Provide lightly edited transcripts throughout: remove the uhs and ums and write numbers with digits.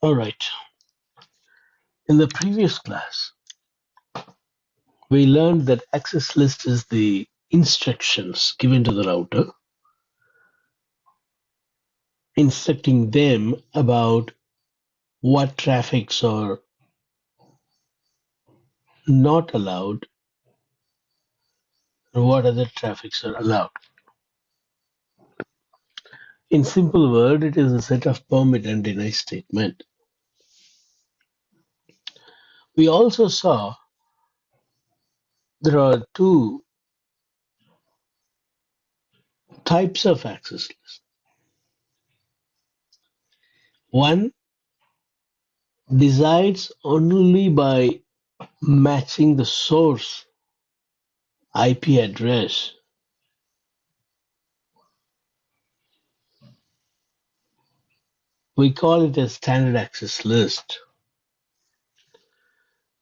All right. In the previous class, we learned that access list is the instructions given to the router, instructing them about what traffics are not allowed and what other traffics are allowed. In simple word, it is a set of permit and deny statement. We also saw there are two types of access list. One decides only by matching the source IP address we call it a standard access list.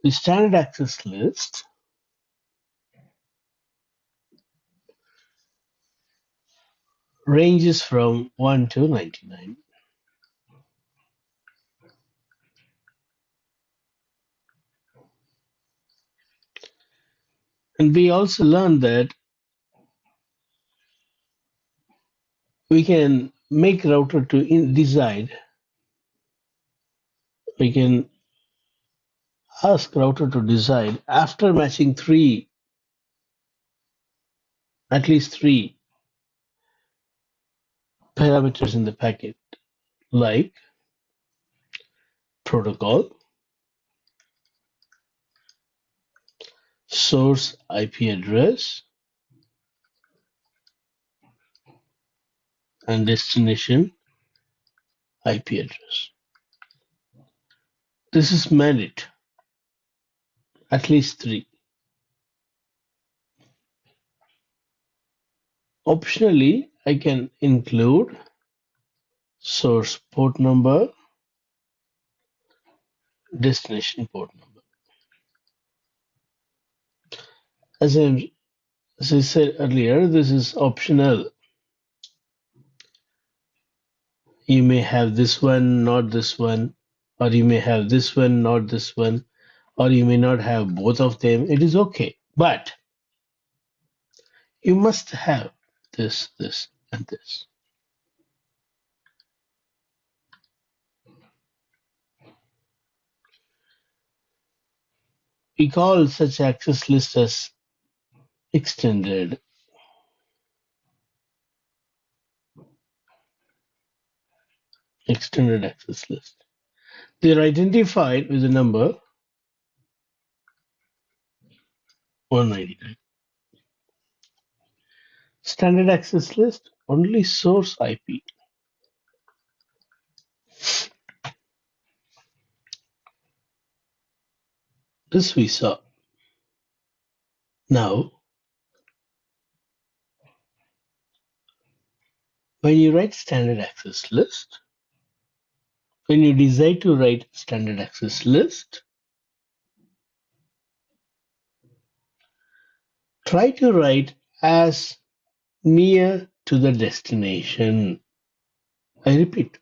The standard access list ranges from 1 to 99. And we also learned that we can make router to decide. We can ask router to decide after matching at least three parameters in the packet, like protocol, source IP address, and destination IP address. This is mandate, at least three. Optionally, I can include source port number, destination port number. As I said earlier, this is optional. You may have this one, not this one, or you may have this one, not this one, or you may not have both of them. It is okay. But you must have this, this, and this. We call such access list as extended. Extended access list. They are identified with the number 199. Standard access list, only source IP. This we saw. Now, when you write standard access list, when you decide to write standard access list, try to write as near to the destination. I repeat,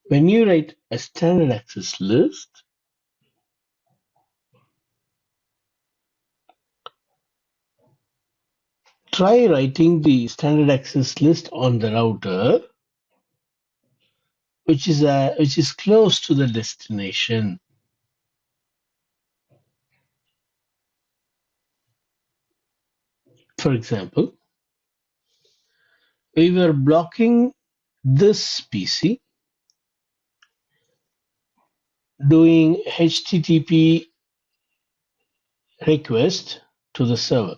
when you write a standard access list, try writing the standard access list on the router which is close to the destination. For example, we were blocking this PC doing HTTP request to the server.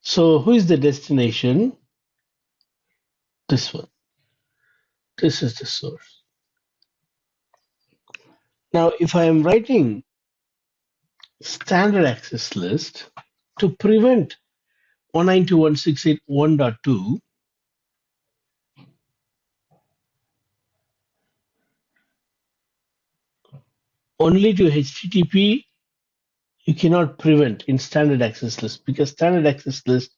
So who is the destination? This one. This is the source. Now, if I am writing standard access list to prevent 192.168.1.2, only to HTTP you cannot prevent in standard access list because standard access list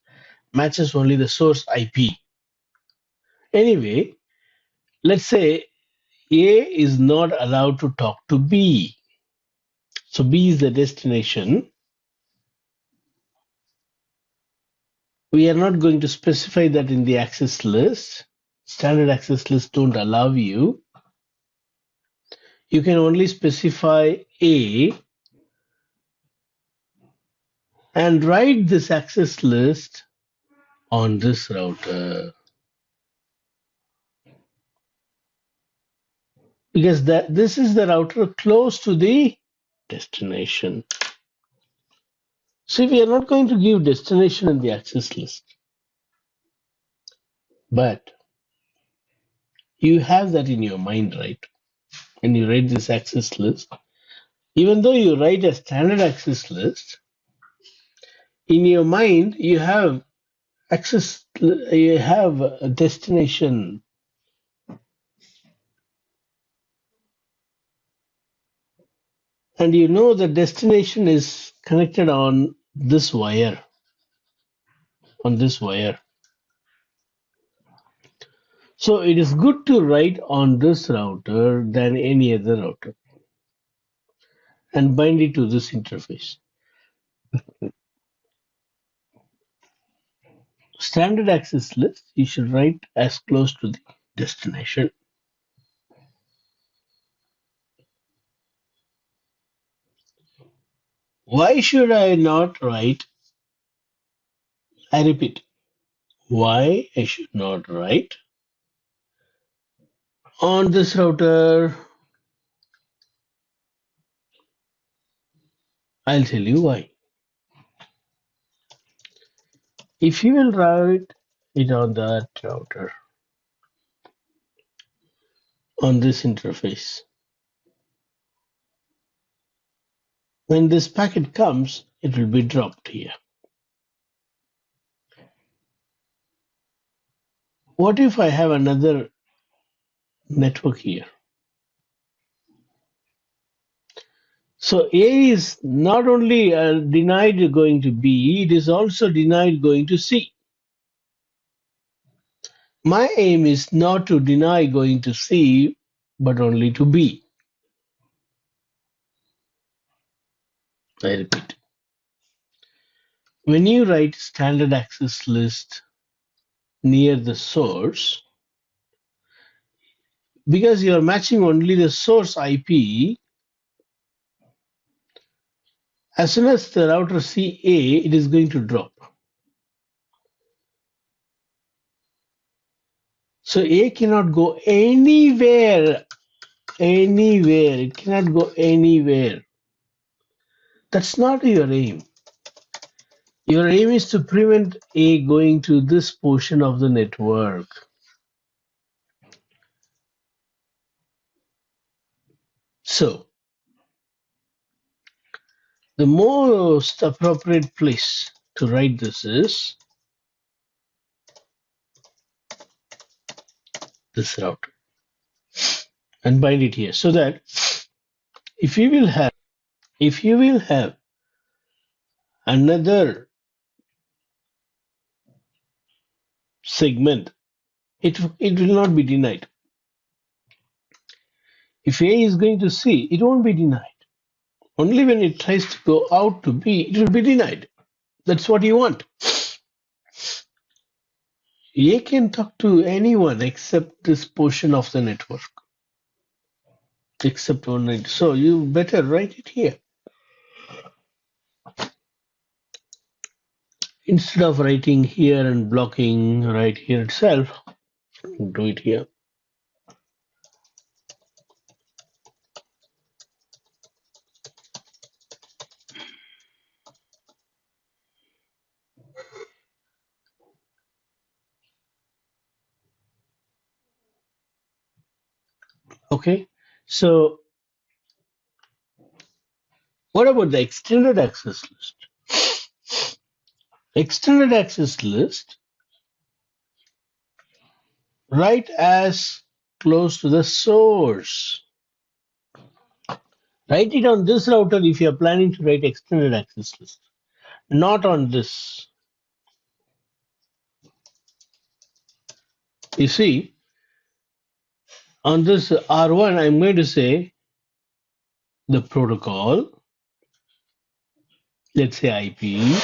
matches only the source IP. Anyway, let's say A is not allowed to talk to B. So B is the destination. We are not going to specify that in the access list. Standard access lists don't allow you. You can only specify A and write this access list on this router. Because this is the router close to the destination. So we are not going to give destination in the access list. But you have that in your mind, right? When you write this access list, even though you write a standard access list, in your mind you have you have a destination, and you know the destination is connected on this wire, on this wire. So it is good to write on this router than any other router and bind it to this interface. Standard access list, you should write as close to the destination. Why should I not write? I repeat, why I should not write on this router? I'll tell you why. If you will write it on that router, on this interface, when this packet comes, it will be dropped here. What if I have another network here? So A is not only denied going to B, it is also denied going to C. My aim is not to deny going to C, but only to B. I repeat. When you write standard access list near the source, because you are matching only the source IP, as soon as the router see A, it is going to drop. So A cannot go anywhere. Anywhere. It cannot go anywhere. That's not your aim. Your aim is to prevent A going to this portion of the network. So, the most appropriate place to write this is this router and bind it here, so that if you will have another segment, it will not be denied. If A is going to C, it won't be denied. Only when it tries to go out to B, it will be denied. That's what you want. A can talk to anyone except this portion of the network. Except one. So you better write it here. Instead of writing here and blocking right here itself, do it here. Okay. So what about the extended access list? Extended access list, write as close to the source. Write it on this router if you are planning to write extended access list, not on this. You see, On this R1, I'm going to say the protocol, let's say IP,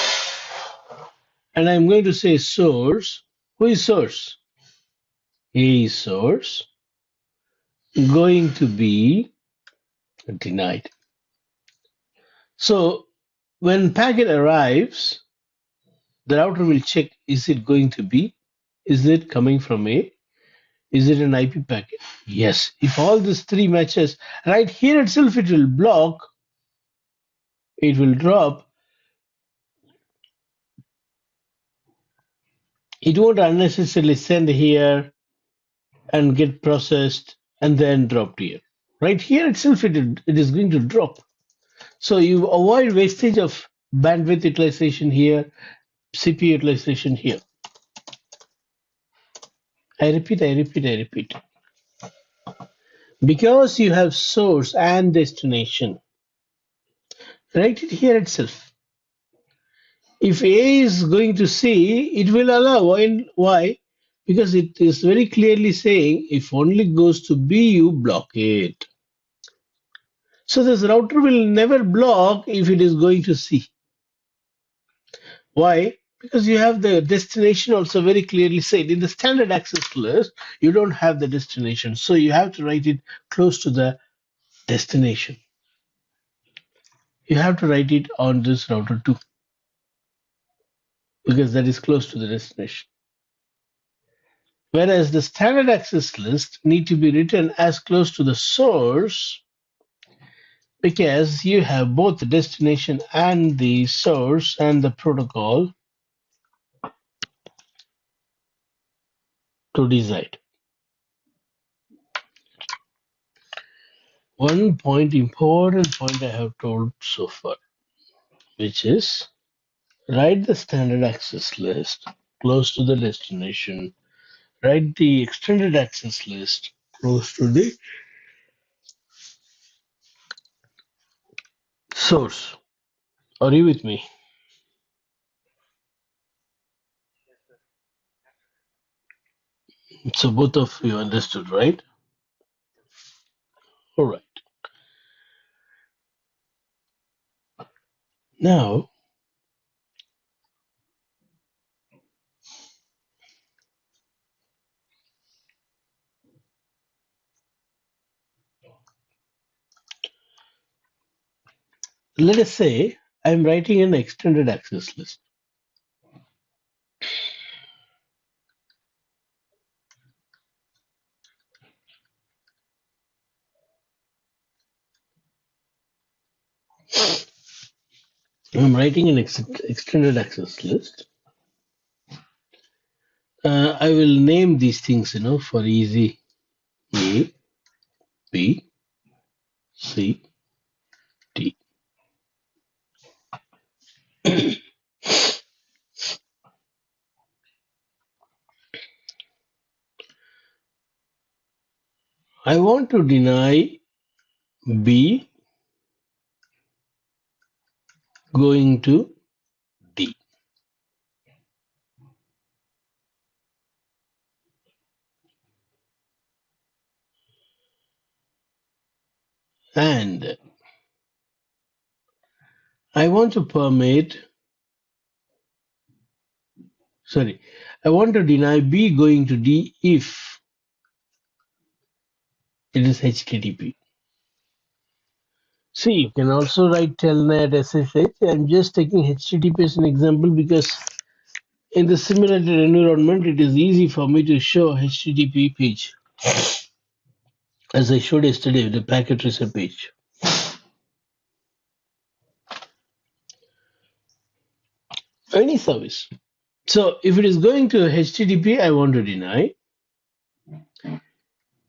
and I'm going to say source. Who is source? A is source, going to be denied. So when packet arrives, the router will check, is it going to be? Is it coming from A? Is it an IP packet? Yes. If all these three matches, right here itself it will block, it will drop. It won't unnecessarily send here and get processed and then dropped here. Right here itself it is going to drop. So you avoid wastage of bandwidth utilization here, CPU utilization here. I repeat, I repeat, I repeat. Because you have source and destination, write it here itself. If A is going to C, it will allow. Why? Because it is very clearly saying if only goes to B, you block it. So this router will never block if it is going to C. Why? Because you have the destination also very clearly said. In the standard access list, you don't have the destination. So you have to write it close to the destination. You have to write it on this router too, because that is close to the destination. Whereas the standard access list need to be written as close to the source because you have both the destination and the source and the protocol to decide. One important point I have told so far, which is write the standard access list close to the destination, write the extended access list close to the source. Are you with me? So both of you understood, right? All right. Now, let us say I'm writing an extended access list. I'm writing an extended access list. I will name these things, for easy. A, B, C, D. I want to deny B going to D. And I want to I want to deny B going to D if it is HTTP. See, you can also write telnet SSH. I'm just taking HTTP as an example because in the simulated environment, it is easy for me to show HTTP page. As I showed yesterday, the packet tracer page. Any service. So if it is going to HTTP, I want to deny.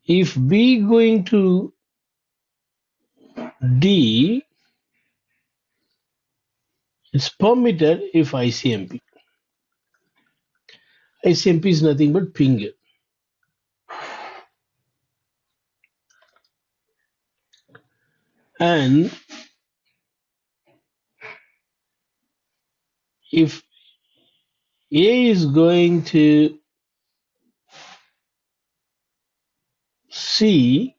If B going to D, it's permitted if ICMP. ICMP is nothing but ping. And if A is going to C,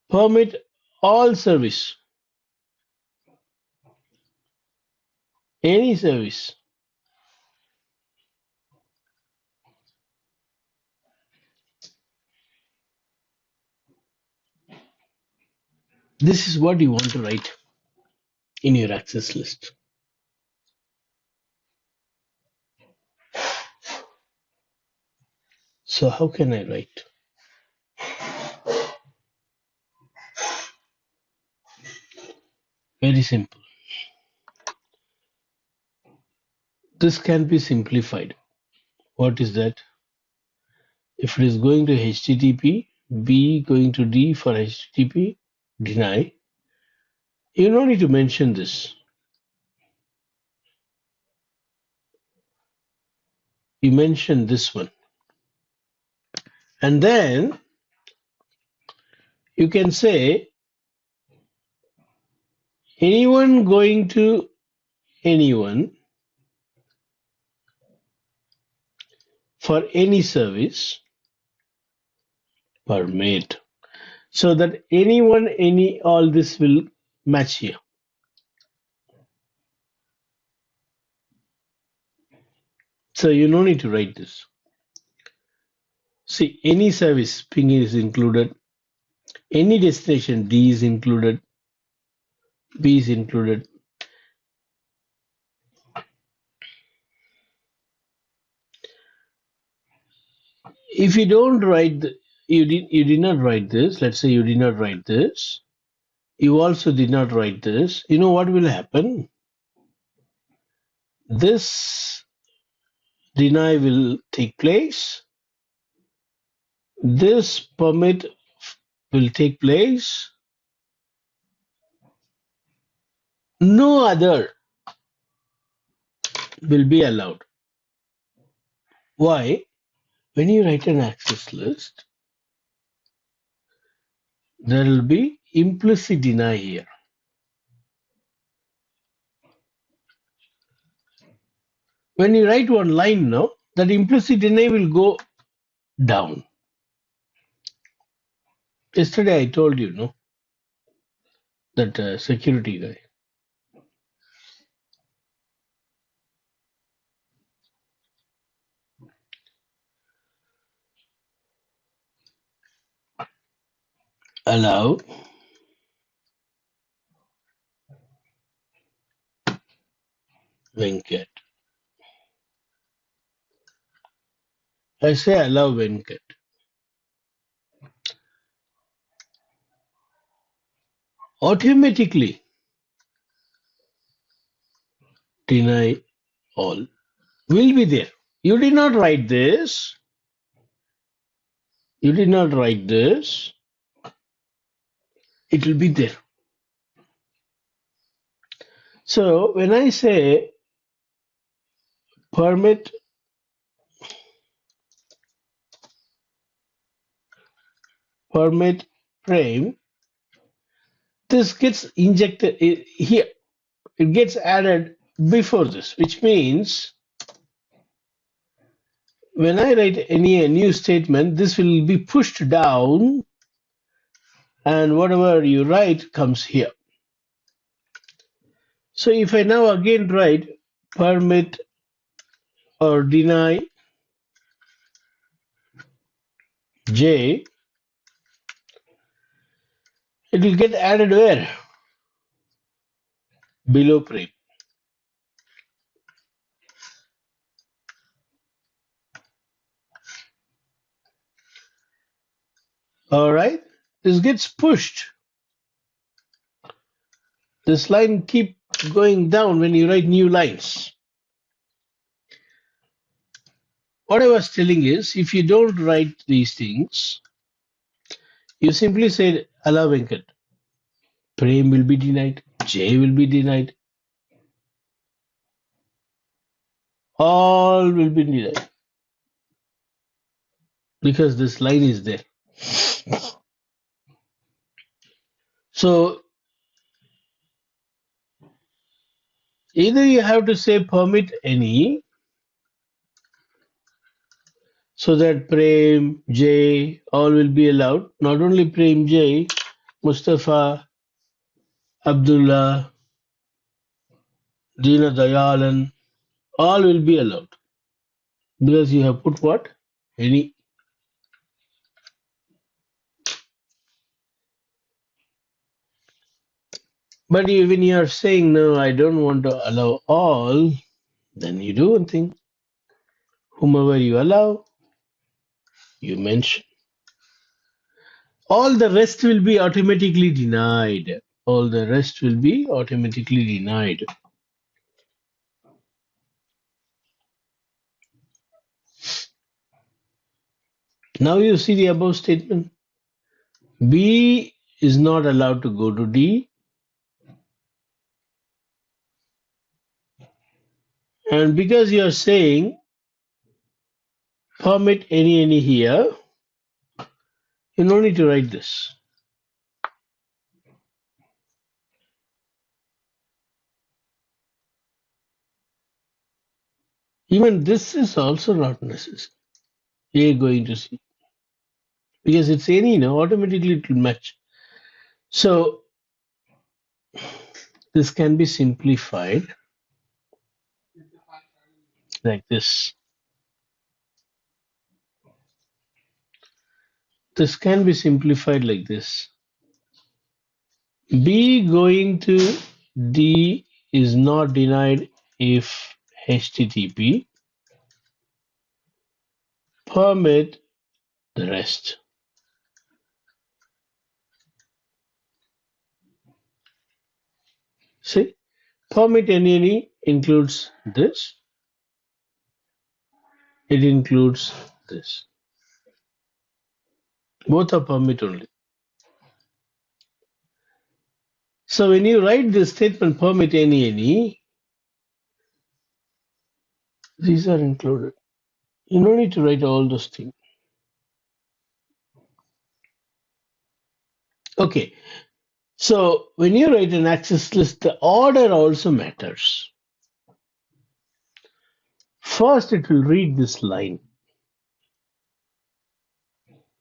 permit all service, any service. This is what you want to write in your access list. So how can I write? Very simple. This can be simplified. What is that? If it is going to HTTP, B going to D for HTTP, deny. You don't need to mention this. You mention this one. And then you can say anyone going to anyone for any service permit. So that anyone, any, all this will match here. So you don't need to write this. See, any service, ping is included. Any destination, D is included. B is included. If you don't write, you did not write this. Let's say you did not write this. You also did not write this. You know what will happen? This deny will take place. This permit will take place. No other will be allowed. Why? When you write an access list, there will be implicit deny here. When you write one line now, that implicit deny will go down. Yesterday I told you, no, that security guy. Allow Venkat. I say allow Venkat. Automatically deny all will be there. You did not write this. You did not write this. It will be there. So when I say permit frame, this gets injected here. It gets added before this, which means when I write any new statement, this will be pushed down, and whatever you write comes here. So if I now again write permit or deny J, it will get added where? Below frame. All right, this gets pushed. This line keep going down when you write new lines. What I was telling is, if you don't write these things, you simply say allow Venkat. Prem will be denied. J will be denied. All will be denied because this line is there. So either you have to say permit any. So that Prem, Jay, all will be allowed. Not only Prem, Jay, Mustafa, Abdullah, Dina Dayalan, all will be allowed. Because you have put what? Any. But when you are saying, no, I don't want to allow all, then you do one thing. Whomever you allow, you mention. All the rest will be automatically denied. All the rest will be automatically denied. Now you see the above statement. B is not allowed to go to D, and because you are saying permit any here, you don't need to write this. Even this is also not necessary. A going to C. Because it's any, automatically it will match. So this can be simplified like this. This can be simplified like this. B going to D is not denied if HTTP permit the rest. See, permit any includes this. It includes this. Both are permit only. So when you write this statement permit any, these are included. You don't need to write all those things. Okay. So when you write an access list, the order also matters. First, it will read this line.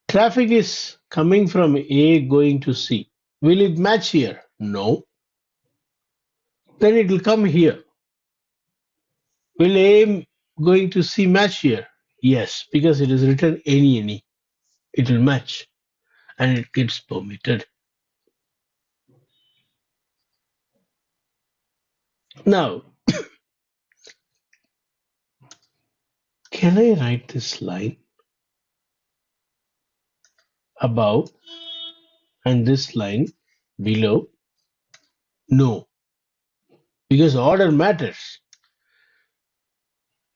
Traffic is coming from A going to C. Will it match here? No. Then it will come here. Will A going to C match here? Yes, because it is written any. It will match and it gets permitted. Now, can I write this line above and this line below? No, because order matters.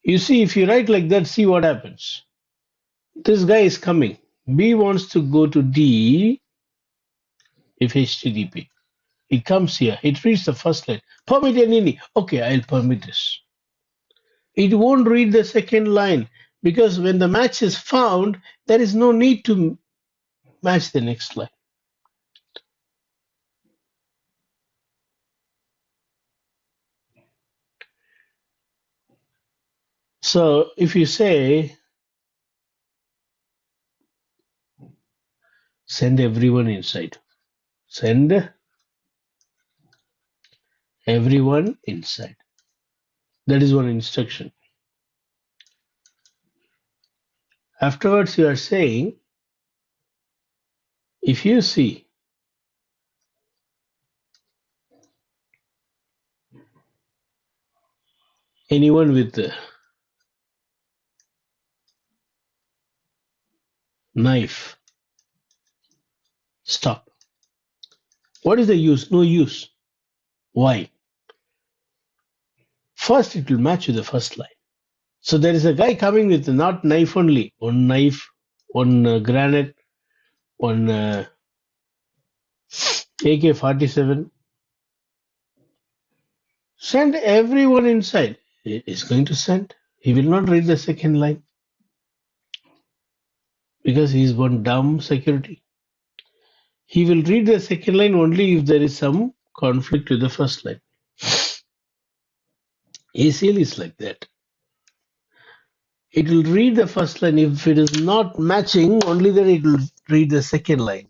You see, if you write like that, see what happens. This guy is coming. B wants to go to D if HTTP. It comes here. It reads the first line. Permit any. Okay, I'll permit this. It won't read the second line because when the match is found, there is no need to match the next line. So if you say send everyone inside, send everyone inside. That is one instruction. Afterwards, you are saying, if you see anyone with a knife, stop. What is the use? No use. Why? First, it will match with the first line. So there is a guy coming with not knife only, one knife, one granite, one AK-47. Send everyone inside. He is going to send. He will not read the second line because he is one dumb security. He will read the second line only if there is some conflict with the first line. ACL is like that. It will read the first line. If it is not matching, only then it will read the second line.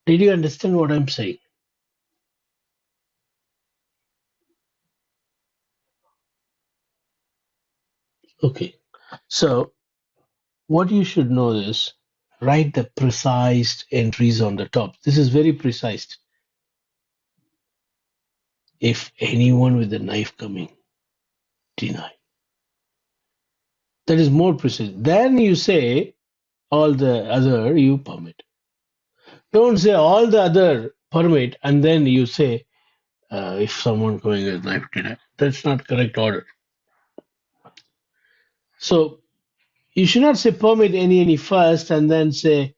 Did you understand what I'm saying? Okay. So what you should know is write the precise entries on the top. This is very precise. If anyone with a knife coming, deny. That is more precise. Then you say all the other you permit. Don't say all the other permit and then you say if someone going with knife deny. That's not correct order. So you should not say permit any first and then say,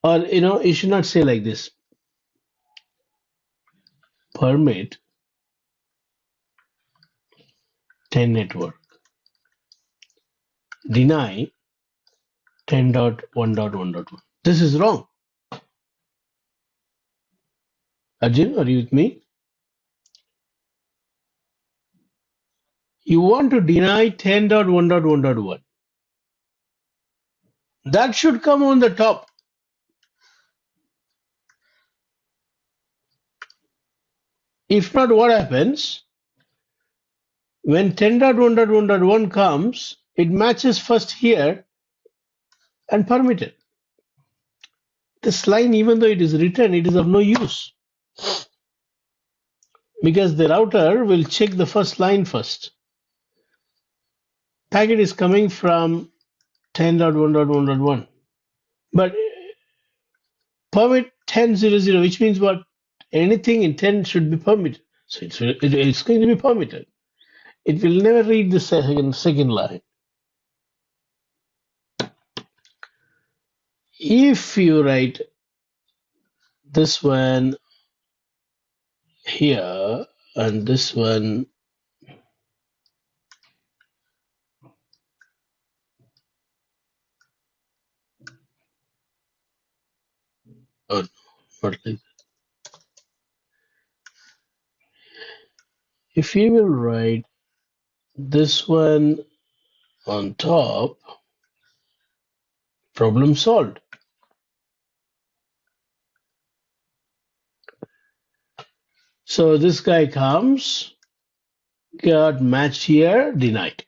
or you should not say like this. Permit 10 network. Deny 10.1.1.1. This is wrong. Arjun, are you with me? You want to deny 10.1.1.1. That should come on the top. If not, what happens? When 10.1.1.1 comes, it matches first here and permitted. This line, even though it is written, it is of no use because the router will check the first line first. Packet is coming from 10.1.1.1, but permit 10.0.0, which means what? Anything in 10 should be permitted. So it's going to be permitted. It will never read the second line. If you write this one here and this one, oh, not like that. If you will write this one on top, problem solved. So this guy comes, got matched here, denied.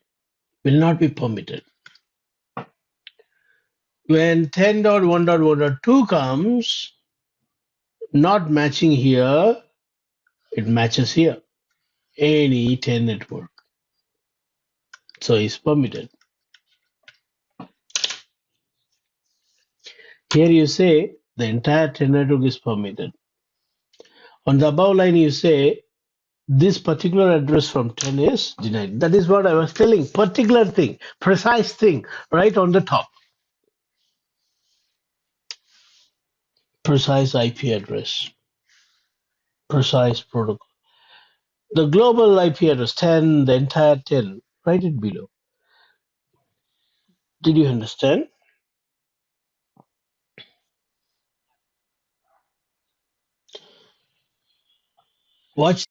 Will not be permitted. When 10.1.1.2 comes, not matching here, it matches here. Any 10 network. So it's permitted. Here you say the entire 10 network is permitted. On the above line, you say this particular address from 10 is denied. That is what I was telling. Particular thing, precise thing, right on the top. Precise IP address, precise protocol. The global IP address 10, the entire 10, write it below. Did you understand? Watch